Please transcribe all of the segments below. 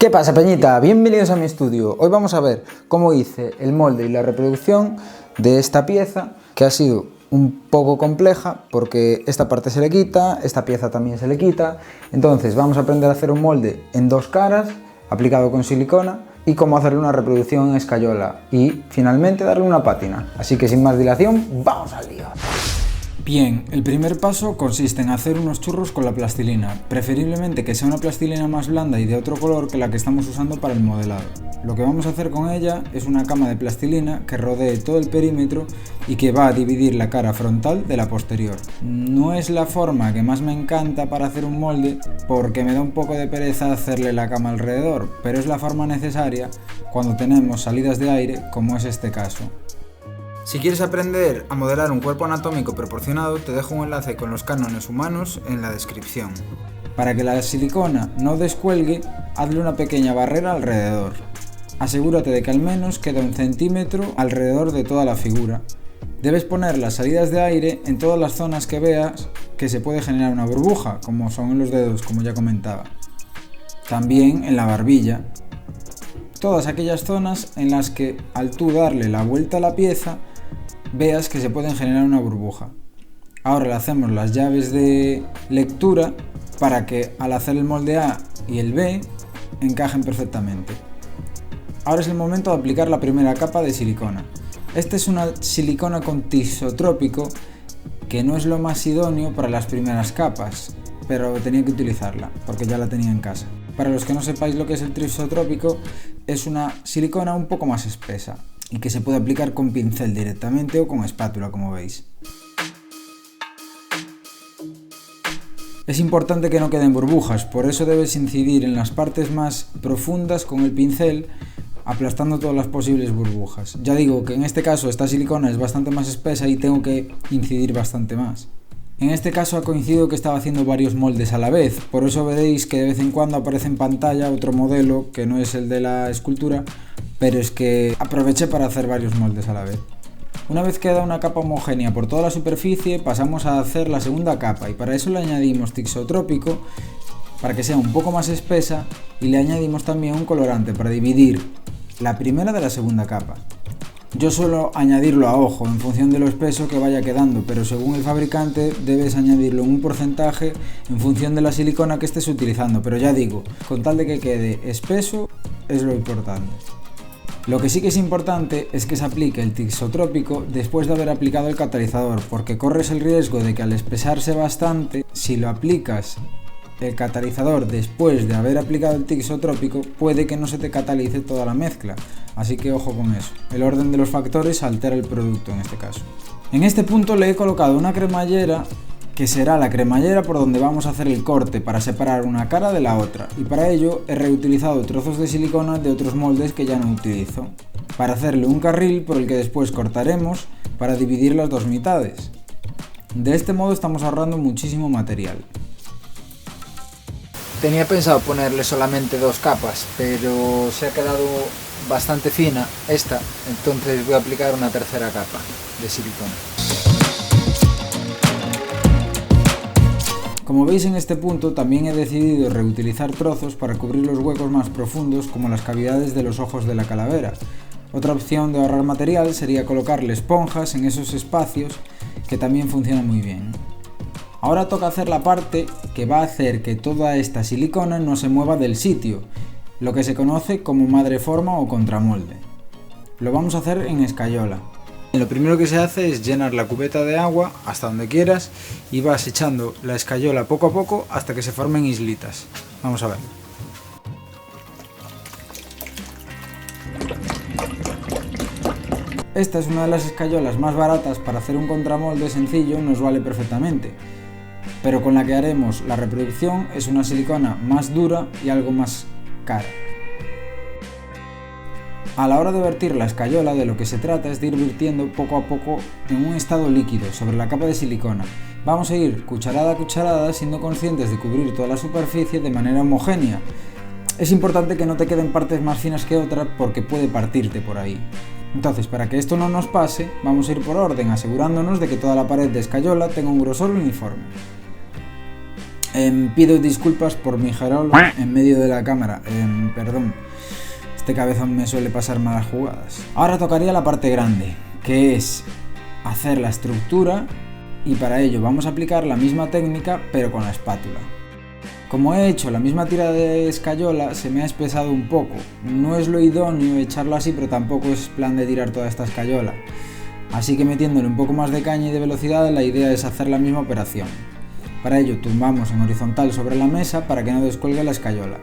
¿Qué pasa, peñita? Bienvenidos a mi estudio. Hoy vamos a ver cómo hice el molde y la reproducción de esta pieza, que ha sido un poco compleja porque esta parte se le quita, esta pieza también se le quita. Entonces vamos a aprender a hacer un molde en dos caras, aplicado con silicona, y cómo hacerle una reproducción en escayola y finalmente darle una pátina. Así que sin más dilación, ¡vamos al lío! Bien, el primer paso consiste en hacer unos churros con la plastilina, preferiblemente que sea una plastilina más blanda y de otro color que la que estamos usando para el modelado. Lo que vamos a hacer con ella es una cama de plastilina que rodee todo el perímetro y que va a dividir la cara frontal de la posterior. No es la forma que más me encanta para hacer un molde porque me da un poco de pereza hacerle la cama alrededor, pero es la forma necesaria cuando tenemos salidas de aire como es este caso. Si quieres aprender a modelar un cuerpo anatómico proporcionado, te dejo un enlace con los cánones humanos en la descripción. Para que la silicona no descuelgue, hazle una pequeña barrera alrededor. Asegúrate de que al menos quede 1 centímetro alrededor de toda la figura. Debes poner las salidas de aire en todas las zonas que veas que se puede generar una burbuja, como son en los dedos, como ya comentaba. También en la barbilla. Todas aquellas zonas en las que al tú darle la vuelta a la pieza, veas que se pueden generar una burbuja. Ahora le hacemos las llaves de lectura para que al hacer el molde A y el B encajen perfectamente. Ahora es el momento de aplicar la primera capa de silicona. Esta es una silicona con tisotrópico que no es lo más idóneo para las primeras capas, pero tenía que utilizarla porque ya la tenía en casa. Para los que no sepáis lo que es el tisotrópico, es una silicona un poco más espesa y que se puede aplicar con pincel directamente o con espátula, como veis. Es importante que no queden burbujas, por eso debes incidir en las partes más profundas con el pincel, aplastando todas las posibles burbujas. Ya digo que en este caso esta silicona es bastante más espesa y tengo que incidir bastante más. En este caso ha coincidido que estaba haciendo varios moldes a la vez, por eso veréis que de vez en cuando aparece en pantalla otro modelo que no es el de la escultura, pero es que aproveché para hacer varios moldes a la vez. Una vez queda una capa homogénea por toda la superficie, pasamos a hacer la segunda capa y para eso le añadimos tisotrópico para que sea un poco más espesa y le añadimos también un colorante para dividir la primera de la segunda capa. Yo suelo añadirlo a ojo en función de lo espeso que vaya quedando, pero según el fabricante debes añadirlo en un porcentaje en función de la silicona que estés utilizando, pero ya digo, con tal de que quede espeso es lo importante. Lo que sí que es importante es que se aplique el tisotrópico después de haber aplicado el catalizador, porque corres el riesgo de que al espesarse bastante, si lo aplicas el catalizador después de haber aplicado el tisotrópico, puede que no se te catalice toda la mezcla, así que ojo con eso. El orden de los factores altera el producto en este caso. En este punto le he colocado una cremallera que será la cremallera por donde vamos a hacer el corte para separar una cara de la otra, y para ello he reutilizado trozos de silicona de otros moldes que ya no utilizo, para hacerle un carril por el que después cortaremos para dividir las dos mitades. De este modo estamos ahorrando muchísimo material. Tenía pensado ponerle solamente 2 capas, pero se ha quedado bastante fina esta, entonces voy a aplicar una tercera capa de silicona. Como veis en este punto también he decidido reutilizar trozos para cubrir los huecos más profundos como las cavidades de los ojos de la calavera. Otra opción de ahorrar material sería colocarle esponjas en esos espacios que también funciona muy bien. Ahora toca hacer la parte que va a hacer que toda esta silicona no se mueva del sitio, lo que se conoce como madreforma o contramolde. Lo vamos a hacer en escayola. Lo primero que se hace es llenar la cubeta de agua hasta donde quieras y vas echando la escayola poco a poco hasta que se formen islitas. Vamos a ver. Esta es una de las escayolas más baratas para hacer un contramolde sencillo, nos vale perfectamente. Pero con la que haremos la reproducción es una silicona más dura y algo más cara. A la hora de vertir la escayola, de lo que se trata es de ir virtiendo poco a poco en un estado líquido sobre la capa de silicona. Vamos a ir cucharada a cucharada siendo conscientes de cubrir toda la superficie de manera homogénea. Es importante que no te queden partes más finas que otras porque puede partirte por ahí. Entonces, para que esto no nos pase, vamos a ir por orden, asegurándonos de que toda la pared de escayola tenga un grosor uniforme. Pido disculpas por mi jarol en medio de la cámara, perdón, este cabezón me suele pasar malas jugadas. Ahora tocaría la parte grande, que es hacer la estructura, y para ello vamos a aplicar la misma técnica pero con la espátula. Como he hecho la misma tira de escayola, se me ha espesado un poco. No es lo idóneo echarlo así, pero tampoco es plan de tirar toda esta escayola. Así que metiéndole un poco más de caña y de velocidad, la idea es hacer la misma operación. Para ello tumbamos en horizontal sobre la mesa para que no descuelgue la escayola.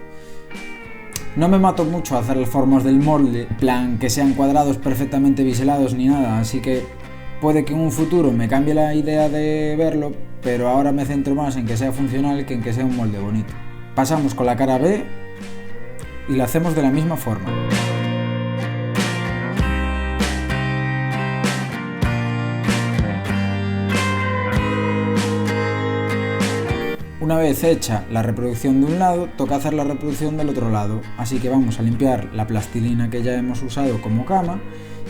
No me mato mucho a hacer las formas del molde, plan que sean cuadrados perfectamente biselados ni nada, así que puede que en un futuro me cambie la idea de verlo, pero ahora me centro más en que sea funcional que en que sea un molde bonito. Pasamos con la cara B y la hacemos de la misma forma. Una vez hecha la reproducción de un lado, toca hacer la reproducción del otro lado, así que vamos a limpiar la plastilina que ya hemos usado como cama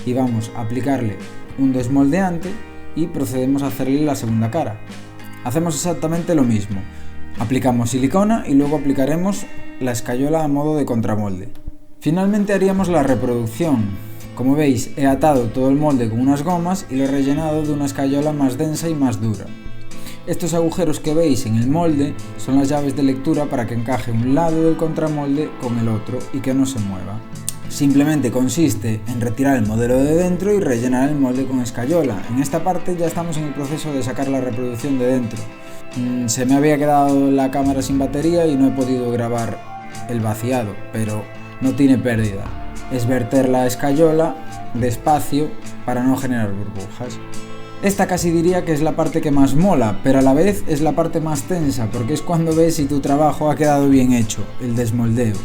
y vamos a aplicarle un desmoldeante y procedemos a hacerle la segunda cara. Hacemos exactamente lo mismo, aplicamos silicona y luego aplicaremos la escayola a modo de contramolde. Finalmente haríamos la reproducción. Como veis, he atado todo el molde con unas gomas y lo he rellenado de una escayola más densa y más dura. Estos agujeros que veis en el molde son las llaves de lectura para que encaje un lado del contramolde con el otro y que no se mueva. Simplemente consiste en retirar el modelo de dentro y rellenar el molde con escayola. En esta parte ya estamos en el proceso de sacar la reproducción de dentro. Se me había quedado la cámara sin batería y no he podido grabar el vaciado, pero no tiene pérdida. Es verter la escayola despacio para no generar burbujas. Esta casi diría que es la parte que más mola, pero a la vez es la parte más tensa, porque es cuando ves si tu trabajo ha quedado bien hecho, el desmoldeo.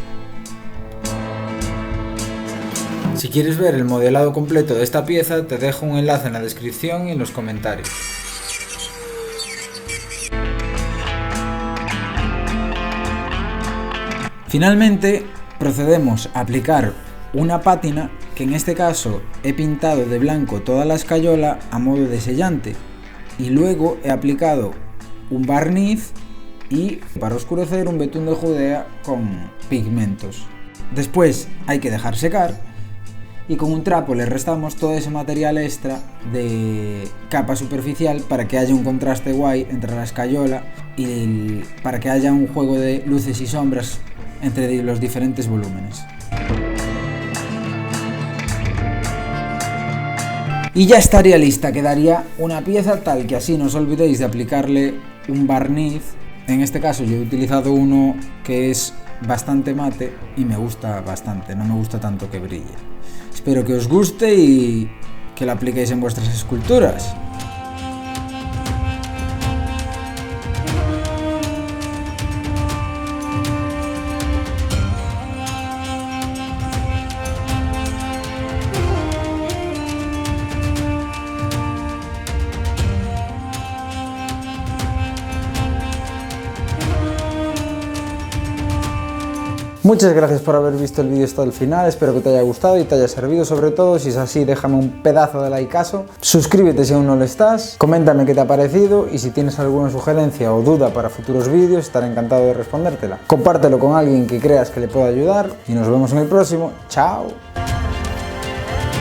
Si quieres ver el modelado completo de esta pieza, te dejo un enlace en la descripción y en los comentarios. Finalmente, procedemos a aplicar una pátina, que en este caso he pintado de blanco toda la escayola a modo de sellante, y luego he aplicado un barniz y, para oscurecer, un betún de Judea con pigmentos. Después hay que dejar secar y con un trapo le restamos todo ese material extra de capa superficial para que haya un contraste guay entre la escayola y para que haya un juego de luces y sombras entre los diferentes volúmenes. Y ya estaría lista, quedaría una pieza tal que así no os olvidéis de aplicarle un barniz. En este caso yo he utilizado uno que es bastante mate y me gusta bastante, no me gusta tanto que brille. Espero que os guste y que lo apliquéis en vuestras esculturas. Muchas gracias por haber visto el vídeo hasta el final, espero que te haya gustado y te haya servido, sobre todo si es así déjame un pedazo de likeazo, suscríbete si aún no lo estás, coméntame qué te ha parecido y si tienes alguna sugerencia o duda para futuros vídeos estaré encantado de respondértela. Compártelo con alguien que creas que le pueda ayudar y nos vemos en el próximo. ¡Chao!